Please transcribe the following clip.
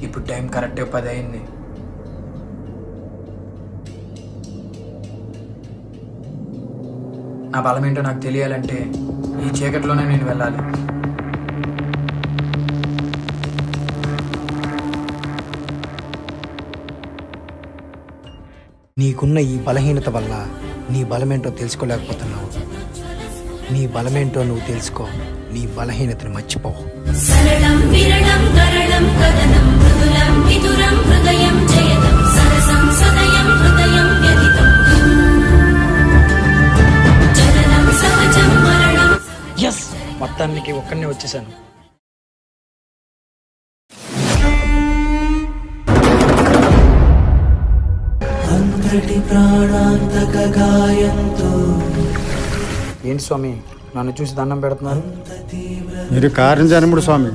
ఇప్పుడు టైం కరెక్ట్గా 10 అయింది. నా బలం ఏంటో నాకు తెలియాలంటే ఈ చీకట్లోనే నేను వెళ్ళాలి. నీకున్న ఈ బలహీనత వల్ల నీ బలమేంటో తెలుసుకోలేకపోతున్నావు. నీ బలమేంటో నువ్వు తెలుసుకో, నీ బలహీనతను మర్చిపో. సరళం విరళం తరళం కదనం మృదులం విదురం హృదయం జయతం సరసం సదయం హృదయం వ్యధితం చలనం సహజం మరణం. yes మొత్తానికి ఒక్కనే వచ్చేసాను. అంతటి ప్రాణాంతక గాయంతో. ఏంటి స్వామి నన్ను చూసి దండం పెడుతున్నారు? మీరు కారణజనముడు స్వామి.